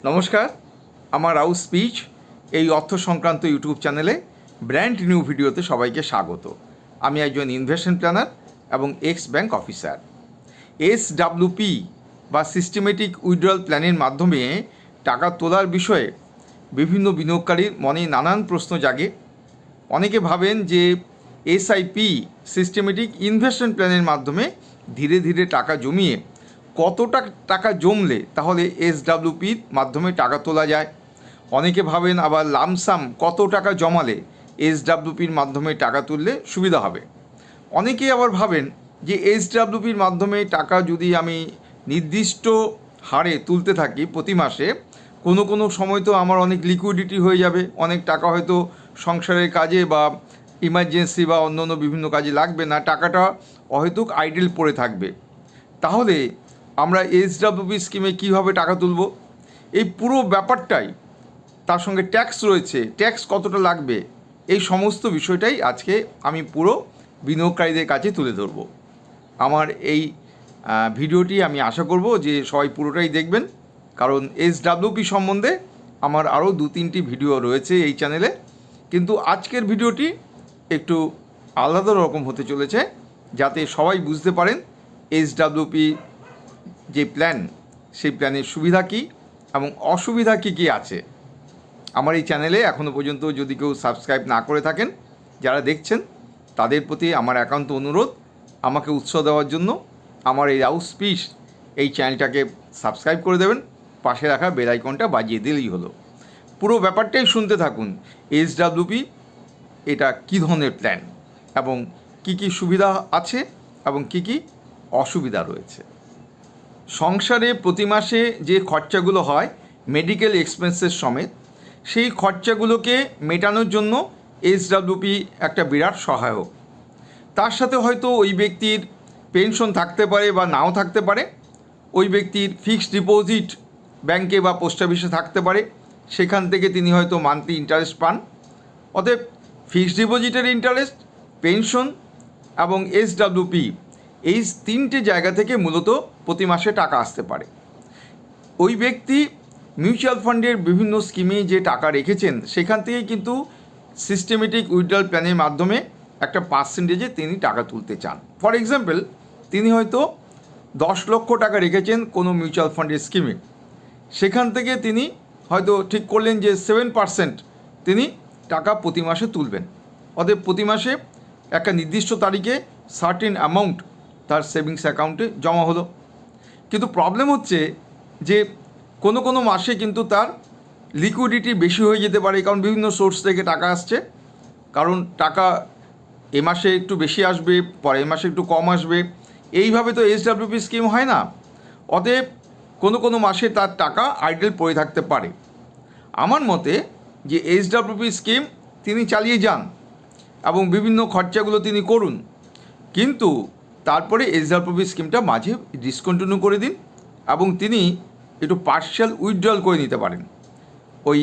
নমস্কার, আমার রাউ স্পিচ এই অর্থ সংক্রান্ত ইউটিউব চ্যানেলে ব্র্যান্ড নিউ ভিডিওতে সবাইকে স্বাগত। আমি একজন ইনভেস্টমেন্ট প্ল্যানার এবং এক্স ব্যাংক অফিসার। SWP বা সিস্টেমেটিক উইথড্রয়াল প্ল্যানের মাধ্যমে টাকা তোলার বিষয়ে বিভিন্ন বিনিয়োগকারীর মনে নানান প্রশ্ন জাগে। অনেকে ভাবেন যে SIP সিস্টেমেটিক ইনভেস্টমেন্ট প্ল্যানের মাধ্যমে ধীরে ধীরে টাকা জমিয়ে কতটা টাকা জমলে তাহলে SWPর মাধ্যমে টাকা তোলা যায়। অনেকে ভাবেন আবার লামসাম কত টাকা জমালে SWPর মাধ্যমে টাকা তুললে সুবিধা হবে। অনেকে আবার ভাবেন যে SWPর মাধ্যমে টাকা যদি আমি নির্দিষ্ট হারে তুলতে থাকি প্রতি মাসে, কোনো সময় তো আমার অনেক লিকুইডিটি হয়ে যাবে, অনেক টাকা হয়তো সংসারের কাজে বা ইমার্জেন্সি বা অন্য বিভিন্ন কাজে লাগবে না, টাকাটা অহেতুক আইডেল পড়ে থাকবে। তাহলে আমরা SWP স্কিমে কীভাবে টাকা তুলব, এই পুরো ব্যাপারটাই, তার সঙ্গে ট্যাক্স রয়েছে, ট্যাক্স কতটা লাগবে, এই সমস্ত বিষয়টাই আজকে আমি পুরো বিনিয়োগকারীদের কাছে তুলে ধরব। আমার এই ভিডিওটি আমি আশা করব যে সবাই পুরোটাই দেখবেন, কারণ SWP সম্বন্ধে আমার আরও 2-3টি ভিডিও রয়েছে এই চ্যানেলে, কিন্তু আজকের ভিডিওটি একটু আলাদা রকম হতে চলেছে, যাতে সবাই বুঝতে পারেন SWP যে প্ল্যান, সেই প্ল্যানের সুবিধা কী এবং অসুবিধা কী কী আছে। আমার এই চ্যানেলে এখনও পর্যন্ত যদি কেউ সাবস্ক্রাইব না করে থাকেন, যারা দেখছেন তাদের প্রতি আমার একান্ত অনুরোধ, আমাকে উৎসাহ দেওয়ার জন্য আমার এই রাউ স্পিচ এই চ্যানেলটাকে সাবস্ক্রাইব করে দেবেন, পাশে রাখা বেল আইকনটা বাজিয়ে দিলেই হলো। পুরো ব্যাপারটাই শুনতে থাকুন। SWP এটা কী ধরনের প্ল্যান এবং কি কি সুবিধা আছে এবং কি কি অসুবিধা রয়েছে। সংসারে প্রতি মাসে যে খরচাগুলো হয় মেডিকেল এক্সপেন্সেস সমেত, সেই খরচাগুলোকে মেটানোর জন্য SWP একটা বিরাট সহায়ক। তার সাথে হয়তো ওই ব্যক্তির পেনশন থাকতে পারে বা নাও থাকতে পারে, ওই ব্যক্তির ফিক্সড ডিপোজিট ব্যাংকে বা পোস্ট অফিসে থাকতে পারে, সেখান থেকে তিনি হয়তো মান্থলি ইন্টারেস্ট পান। অতএব ফিক্সড ডিপোজিটের ইন্টারেস্ট, পেনশন এবং SWP, এই 3টে জায়গা থেকে মূলত প্রতি মাসে টাকা আসতে পারে। ওই ব্যক্তি মিউচুয়াল ফান্ডের বিভিন্ন স্কিমে যে টাকা রেখেছেন, সেখান থেকেই কিন্তু সিস্টেমেটিক উইথড্রয়াল প্ল্যানের মাধ্যমে একটা পার্সেন্টেজে তিনি টাকা তুলতে চান। ফর এক্সাম্পল, তিনি হয়তো 10 লক্ষ টাকা রেখেছেন কোনো মিউচুয়াল ফান্ডের স্কিমে, সেখান থেকে তিনি হয়তো ঠিক করলেন যে 7% তিনি টাকা প্রতি মাসে তুলবেন। অতএব প্রতি মাসে একটা নির্দিষ্ট তারিখে সার্টেন অ্যামাউন্ট তার সেভিংস অ্যাকাউন্টে জমা হলো। কিন্তু প্রবলেম হচ্ছে যে কোনো মাসে কিন্তু তার লিকুইডিটি বেশি হয়ে যেতে পারে, কারণ বিভিন্ন সোর্স থেকে টাকা আসছে। কারণ টাকা এ মাসে একটু বেশি আসবে, পরের মাসে একটু কম আসবে, এইভাবে তো SWP স্কিম হয় না। অতএব কোনো মাসে তার টাকা আইডেল পড়ে থাকতে পারে। আমার মতে যে SWP স্কিম তিনি চালিয়ে যান এবং বিভিন্ন খরচাগুলো তিনি করুন, কিন্তু তারপরে SWP স্কিমটা মাঝে ডিসকন্টিনিউ করে দিন এবং তিনি একটু পার্শিয়াল উইথড্রয়াল করে নিতে পারেন ওই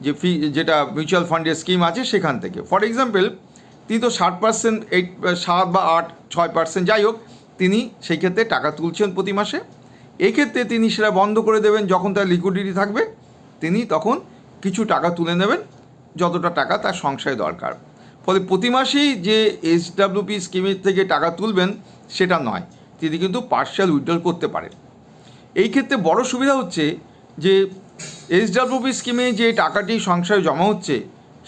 যে যেটা মিউচুয়াল ফান্ডের স্কিম আছে সেখান থেকে। ফর এক্সাম্পল, তিনি তো 60%, 7 বা 8, 6%, যাই হোক, তিনি সেই ক্ষেত্রে টাকা তুলছেন প্রতি মাসে। এই ক্ষেত্রে তিনি সেটা বন্ধ করে দেবেন, যখন তার লিকুইডিটি থাকবে তিনি তখন কিছু টাকা তুলে নেবেন, যতটা টাকা তার সংসারে দরকার। ফলে প্রতি মাসেই যে SWP স্কিমের থেকে টাকা তুলবেন সেটা নয়, তিনি কিন্তু পার্শিয়াল উইথড্রল করতে পারেন। এই ক্ষেত্রে বড় সুবিধা হচ্ছে যে SWP স্কিমে যে টাকাটি সংসারে জমা হচ্ছে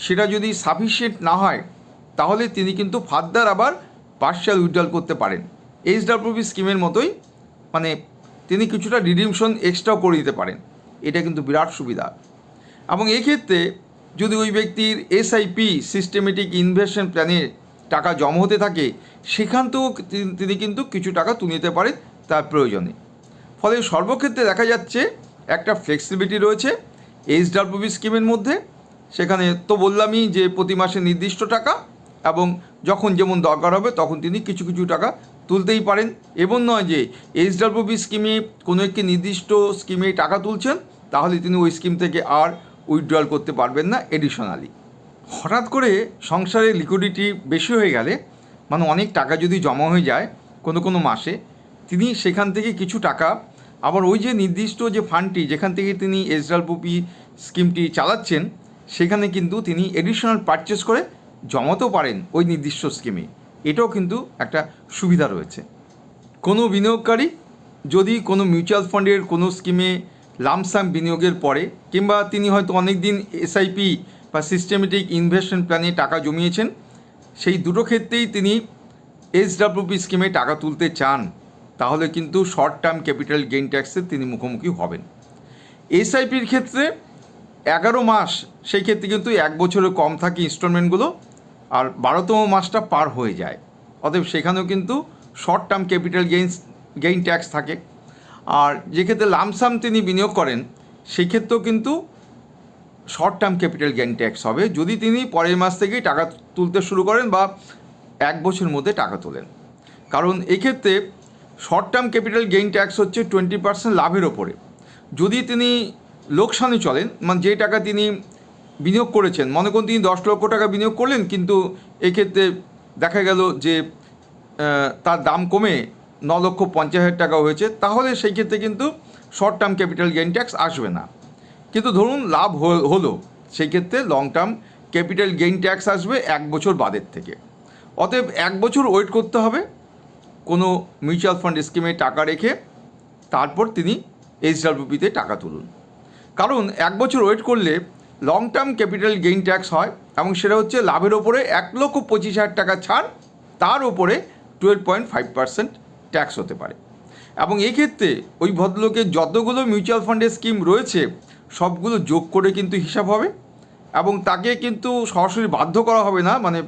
সেটা যদি সাফিসিয়েন্ট না হয়, তাহলে তিনি কিন্তু ফার্দার আবার পার্শিয়াল উইথড্রল করতে পারেন। SWP স্কিমের মতোই, মানে তিনি কিছুটা রিডিমশন এক্সট্রাও করে দিতে পারেন। এটা কিন্তু বিরাট সুবিধা। এবং এই ক্ষেত্রে যদি ওই ব্যক্তির SIP সিস্টেমেটিক ইনভেস্টমেন্ট প্ল্যানে টাকা জমা হতে থাকে, সেখান থেকেও তিনি কিন্তু কিছু টাকা তুলে নিতে পারেন তার প্রয়োজনে। ফলে সর্বক্ষেত্রে দেখা যাচ্ছে একটা ফ্লেক্সিবিলিটি রয়েছে SWP স্কিমের মধ্যে। সেখানে তো বললামই যে প্রতি মাসে নির্দিষ্ট টাকা, এবং যখন যেমন দরকার হবে তখন তিনি কিছু টাকা তুলতেই পারেন। এবং নয় যে SWP স্কিমে কোনো একটি নির্দিষ্ট স্কিমে টাকা তুলছেন, তাহলে তিনি ওই স্কিম থেকে আর উইথড্রয়াল করতে পারবেন না এডিশনালি। হঠাৎ করে সংসারে লিকুইডিটি বেশি হয়ে গেলে, মানে অনেক টাকা যদি জমা হয়ে যায় কোনো মাসে, তিনি সেখান থেকে কিছু টাকা আবার ওই যে নির্দিষ্ট যে ফান্ডটি যেখান থেকে তিনি এসডব্লিউপি স্কিমটি চালাচ্ছেন সেখানে কিন্তু তিনি এডিশনাল পারচেস করে জমাতেও পারেন ওই নির্দিষ্ট স্কিমে। এটাও কিন্তু একটা সুবিধা রয়েছে। কোনো বিনিয়োগকারী যদি কোনো মিউচুয়াল ফান্ডের কোনো স্কিমে লামসাম বিনিয়োগের পরে কিংবা তিনি হয়তো অনেক দিন এসআইপি বা সিস্টেমেটিক ইনভেস্টমেন্ট প্ল্যানে টাকা জমিয়েছেন, সেই দুটো ক্ষেত্রেই তিনি এসডব্লিউপি স্কিমে টাকা তুলতে চান, তাহলে কিন্তু শর্ট টার্ম ক্যাপিটাল গেইন ট্যাক্সের তিনি মুখোমুখি হবেন। এসআইপির ক্ষেত্রে 11 মাস, সেই ক্ষেত্রে কিন্তু 1 বছরের কম থাকে ইনস্টলমেন্টগুলো, আর 12তম মাসটা পার হয়ে যায়। অতএব সেখানেও কিন্তু short term capital gain tax থাকে। আর যে ক্ষেত্রে লামসাম তিনি বিনিয়োগ করেন সেই ক্ষেত্রেও কিন্তু short term capital gain tax হবে যদি তিনি পরের মাস থেকেই টাকা তুলতে শুরু করেন বা 1 বছরের মধ্যে টাকা তোলেন। কারণ এক্ষেত্রে short term capital gain tax হচ্ছে 20% লাভের ওপরে। যদি তিনি লোকসানে চলেন, মানে যে টাকা তিনি বিনিয়োগ করেছেন, মনে করুন তিনি 10 লক্ষ টাকা বিনিয়োগ করলেন, কিন্তু এক্ষেত্রে দেখা গেল যে তার দাম কমে 9,50,000 টাকা হয়েছে, তাহলে সেই ক্ষেত্রে কিন্তু short term capital gain tax আসবে না। কিন্তু ধরুন লাভ হলো, সেই ক্ষেত্রে long term capital gain tax আসবে 1 বছর বাদের থেকে। অতএব 1 বছর ওয়েট করতে হবে কোনো মিউচুয়াল ফান্ড স্কিমে টাকা রেখে, তারপর তিনি এসডব্লিউপিতে টাকা তুলুন। কারণ 1 বছর ওয়েট করলে long term capital gain tax হয়, এবং সেটা হচ্ছে লাভের ওপরে 1,25,000 টাকা ছাড়, তার ওপরে 12.5% ট্যাক্স হতে পারে। এবং এই ক্ষেত্রে ওই ভদ্রলোকের যতগুলো মিউচুয়াল ফান্ডের স্কিম রয়েছে সবগুলো যোগ করে কিন্তু হিসাব হবে, এবং তাকে কিন্তু সরাসরি বাধ্য করা হবে না, মানে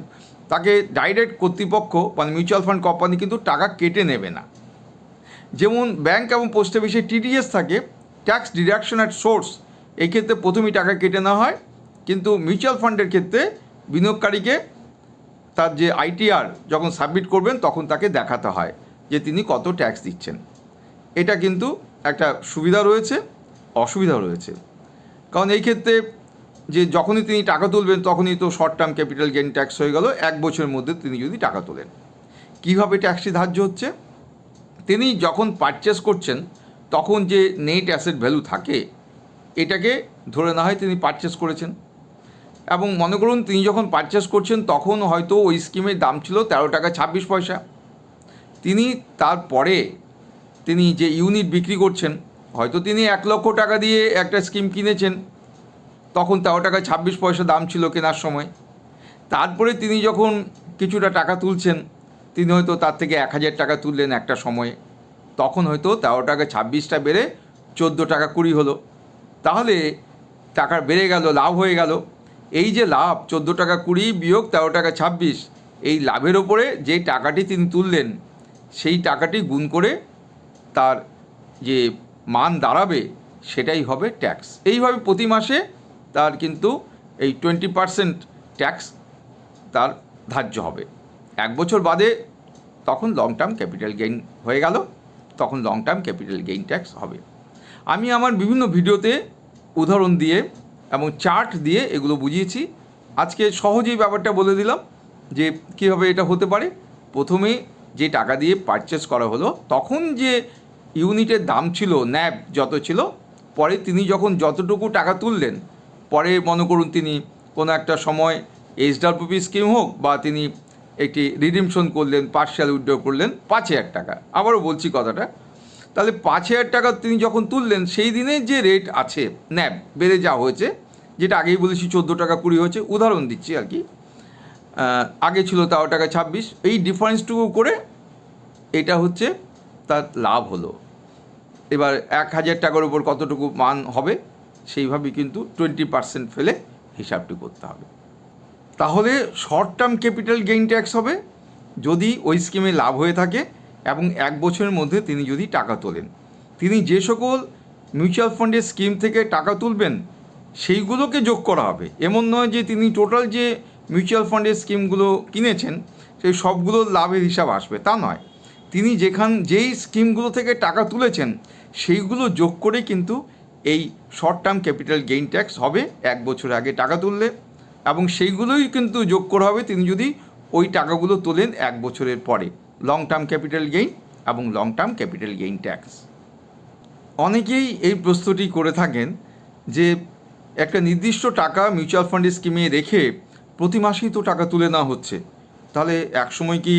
তাকে ডাইরেক্ট কর্তৃপক্ষ মানে মিউচুয়াল ফান্ড কোম্পানি কিন্তু টাকা কেটে নেবে না। যেমন ব্যাংক এবং পোস্ট অফিসে টিডিএস থাকে, ট্যাক্স ডিডাকশন অ্যাট সোর্স, এই ক্ষেত্রে প্রথমেই টাকা কেটে নেওয়া হয়। কিন্তু মিউচুয়াল ফান্ডের ক্ষেত্রে বিনিয়োগকারীকে তার যে আইটিআর যখন সাবমিট করবেন তখন তাকে দেখাতে হয় যে তিনি কত ট্যাক্স দিচ্ছেন। এটা কিন্তু একটা সুবিধা রয়েছে, অসুবিধা রয়েছে। কারণ এই ক্ষেত্রে যে যখনই তিনি টাকা তুলবেন তখনই তো short term capital gain tax হয়ে গেল 1 বছরের মধ্যে তিনি যদি টাকা তোলেন। কীভাবে ট্যাক্সটি ধার্য হচ্ছে? তিনি যখন পারচেস করছেন তখন যে নেট অ্যাসেট ভ্যালু থাকে এটাকে ধরে না হয় তিনি পারচেস করেছেন, এবং মনে করুন তিনি যখন পারচেস করছেন তখন হয়তো ওই স্কিমের দাম ছিল 13 টাকা 26 পয়সা। তিনি তারপরে তিনি যে ইউনিট বিক্রি করছেন, হয়তো তিনি 1 লক্ষ টাকা দিয়ে একটা স্কিম কিনেছেন, তখন 13 টাকা 26 পয়সা দাম ছিল কেনার সময়। তারপরে তিনি যখন কিছুটা টাকা তুলছেন, তিনি হয়তো তার থেকে 1,000 টাকা তুললেন একটা সময়ে, তখন হয়তো 13 টাকা 26টা বেড়ে 14 টাকা 20 হলো। তাহলে টাকা বেড়ে গেল, লাভ হয়ে গেল। এই যে লাভ 14 টাকা 20 বিয়োগ 13 টাকা 26, এই লাভের ওপরে যে টাকাটি তিনি তুললেন সেই টাকাটি গুণ করে তার যে মান দাঁড়াবে সেটাই হবে ট্যাক্স। এইভাবে প্রতি মাসে তার কিন্তু এই 20% ট্যাক্স তার ধার্য হবে। 1 বছর বাদে তখন লং টার্ম ক্যাপিটাল গেইন হয়ে গেল, তখন long term capital gain tax হবে। আমি আমার বিভিন্ন ভিডিওতে উদাহরণ দিয়ে এবং চার্ট দিয়ে এগুলো বুঝিয়েছি। আজকে সহজেই ব্যাপারটা বলে দিলাম যে কীভাবে এটা হতে পারে। প্রথমে যে টাকা দিয়ে পারচেস করা হলো তখন যে ইউনিটের দাম ছিল, ন্যাব যত ছিল, পরে তিনি যখন যতটুকু টাকা তুললেন, পরে মনে করুন তিনি কোনো একটা সময় এসডব্লিউপি স্কিম হোক বা তিনি একটি রিডিমশন করলেন, পার্শিয়াল উইথড্র করলেন 5,000 টাকা, আবারও বলছি কথাটা, তাহলে 5,000 টাকা তিনি যখন তুললেন সেই দিনের যে রেট আছে ন্যাব বেড়ে যাওয়া হয়েছে, যেটা আগেই বলেছি 14 টাকা 20 হয়েছে, উদাহরণ দিচ্ছি আর কি, আগে ছিল 13 টাকা 26, এই ডিফারেন্সটুকু করে এটা হচ্ছে তার লাভ হলো। এবার 1,000 টাকার উপর কতটুকু মান হবে সেইভাবেই কিন্তু 20% ফেলে হিসাবটি করতে হবে। তাহলে short term capital gain tax হবে যদি ওই স্কিমে লাভ হয়ে থাকে এবং 1 বছরের মধ্যে তিনি যদি টাকা তোলেন। তিনি যে সকল মিউচুয়াল ফান্ডের স্কিম থেকে টাকা তুলবেন সেইগুলোকে যোগ করা হবে। এমন নয় যে তিনি টোটাল যে মিউচুয়াল ফান্ডের স্কিমগুলো কিনেছেন সেই সবগুলোর লাভের হিসাব আসবে, তা নয়। তিনি যেই স্কিমগুলো থেকে টাকা তুলেছেন সেইগুলো যোগ করে কিন্তু এই short term capital gain tax হবে 1 বছর আগে টাকা তুললে, এবং সেইগুলোই কিন্তু যোগ করা হবে তিনি যদি ওই টাকাগুলো তোলেন 1 বছরের পরে। লং টার্ম ক্যাপিটাল গেইন এবং long term capital gain tax. অনেকেই এই প্রশ্নটি করে থাকেন যে একটা নির্দিষ্ট টাকা মিউচুয়াল ফান্ডের স্কিমে রেখে প্রতি মাসেই তো টাকা তুলে নেওয়া হচ্ছে, তাহলে একসময় কি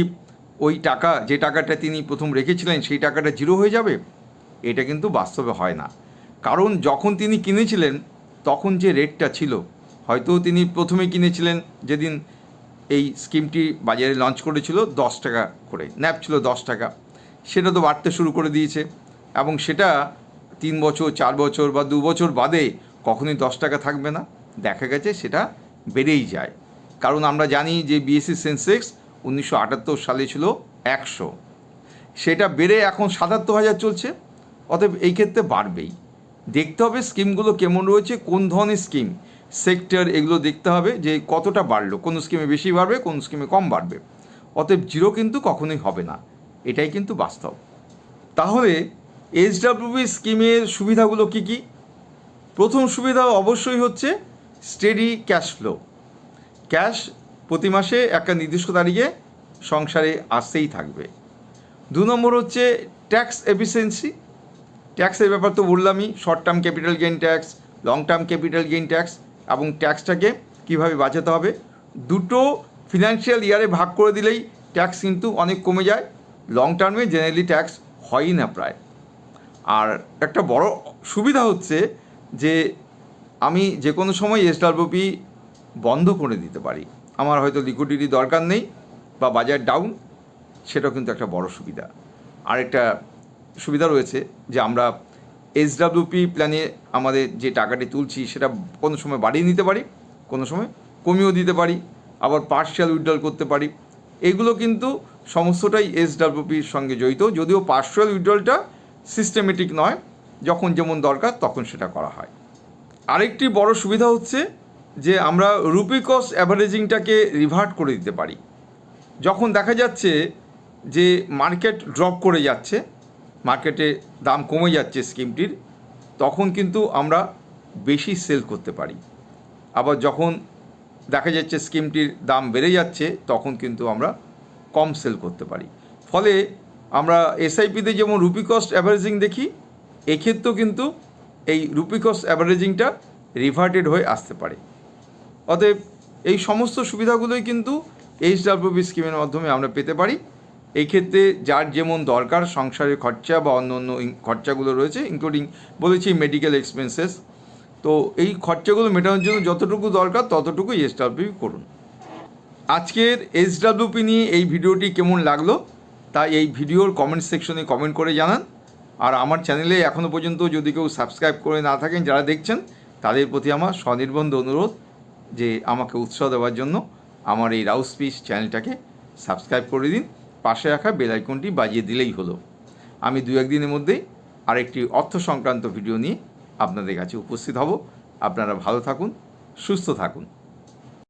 ওই টাকা, যে টাকাটা তিনি প্রথম রেখেছিলেন, সেই টাকাটা জিরো হয়ে যাবে? এটা কিন্তু বাস্তবে হয় না। কারণ যখন তিনি কিনেছিলেন তখন যে রেটটা ছিল, হয়তো তিনি প্রথমে কিনেছিলেন যেদিন এই স্কিমটি বাজারে লঞ্চ করেছিল 10 টাকা করে, ন্যাপ ছিল 10 টাকা, সেটা তো বাড়তে শুরু করে দিয়েছে এবং সেটা 3 বছর 4 বছর বা 2 বছর বাদে কখনোই 10 টাকা থাকবে না, দেখা গেছে সেটা বেড়েই যায়। কারণ আমরা জানি যে বিএসসি সেন্সেক্স 1978 সালে ছিল 100, সেটা বেড়ে এখন 77,000 চলছে, অতএব এই ক্ষেত্রে বাড়বেই। দেখতে হবে স্কিমগুলো কেমন রয়েছে, কোন ধরনের স্কিম, সেক্টর, এগুলো দেখতে হবে যে কতটা বাড়লো, কোন স্কিমে বেশি বাড়বে, কোন স্কিমে কম বাড়বে। অতএব জিরো কিন্তু কখনোই হবে না, এটাই কিন্তু বাস্তব। তাহলে এইচডাব্লিউপি স্কিমের সুবিধাগুলো কী কী? প্রথম সুবিধা অবশ্যই হচ্ছে স্টেডি ক্যাশ ফ্লো। ক্যাশ প্রতি মাসে একটা নির্দিষ্ট তারিখে সংসারে আসতেই থাকবে। 2 নম্বর হচ্ছে ট্যাক্স এফিসিয়েন্সি। ট্যাক্সের ব্যাপার তো বললামই, short term capital gain tax, long term capital gain tax, এবং ট্যাক্সটাকে কীভাবে বাঁচাতে হবে। দুটো ফিনান্সিয়াল ইয়ারে ভাগ করে দিলেই ট্যাক্স কিন্তু অনেক কমে যায়। লং টার্মে জেনারেলি ট্যাক্স হয়ই না প্রায়। আর একটা বড় সুবিধা হচ্ছে যে আমি যে কোনো সময় এসডাব্লিউপি বন্ধ করে দিতে পারি। আমার হয়তো লিকুইডিটি দরকার নেই বা বাজার ডাউন, সেটাও কিন্তু একটা বড় সুবিধা। আরেকটা সুবিধা রয়েছে যে আমরা এসডাব্লিউপি প্ল্যানে আমাদের যে টাকাটি তুলছি সেটা কোনো সময় বাড়িয়ে নিতে পারি, কোনো সময় কমিয়েও দিতে পারি, আবার পার্শিয়াল উইথড্রল করতে পারি। এগুলো কিন্তু সমস্তটাই এসডাব্লিউপির সঙ্গে জড়িত, যদিও পার্শিয়াল উইথড্রলটা সিস্টেমেটিক নয়, যখন যেমন দরকার তখন সেটা করা হয়। আরেকটি বড় সুবিধা হচ্ছে যে আমরা রুপি কস্ট অ্যাভারেজিংটাকে রিভার্ট করে দিতে পারি। যখন দেখা যাচ্ছে যে মার্কেট ড্রপ করে যাচ্ছে, মার্কেটে দাম কমে যাচ্ছে স্কিমটির, তখন কিন্তু আমরা বেশি সেল করতে পারি। আবার যখন দেখা যাচ্ছে স্কিমটির দাম বেড়ে যাচ্ছে, তখন কিন্তু আমরা কম সেল করতে পারি। ফলে আমরা এসআইপিতে যেমন রুপি কস্ট অ্যাভারেজিং দেখি, এক্ষেত্রেও কিন্তু এই রুপি কস্ট অ্যাভারেজিংটা রিভার্টেড হয়ে আসতে পারে। অতএব এই সমস্ত সুবিধাগুলোই কিন্তু এইচডাব্লিউপি স্কিমের মাধ্যমে আমরা পেতে পারি। এই ক্ষেত্রে যার যেমন দরকার, সংসারের খরচা বা অন্য অন্য খরচাগুলো রয়েছে, ইনক্লুডিং বলেছি মেডিকেল এক্সপেন্সেস, তো এই খরচাগুলো মেটানোর জন্য যতটুকু দরকার ততটুকু এইচডাব্লিউপি করুন। আজকের এইচডাব্লিউপি নিয়ে এই ভিডিওটি কেমন লাগলো তা এই ভিডিওর কমেন্ট সেকশনে কমেন্ট করে জানান। আর আমার চ্যানেলে এখনও পর্যন্ত যদি কেউ সাবস্ক্রাইব করে না থাকেন, যারা দেখছেন, তাদের প্রতি আমার স্বনির্বন্ধ অনুরোধ যে আমাকে উৎসাহ দেওয়ার জন্য আমার এই রাউস স্পিচ চ্যানেলটাকে সাবস্ক্রাইব করে দিন, পাশে রাখা বেল আইকনটি বাজিয়ে দিলেই হলো। আমি 2-1 দিনের মধ্যেই আরেকটি অর্থ সংক্রান্ত ভিডিও নিয়ে আপনাদের কাছে উপস্থিত হব। আপনারা ভালো থাকুন, সুস্থ থাকুন।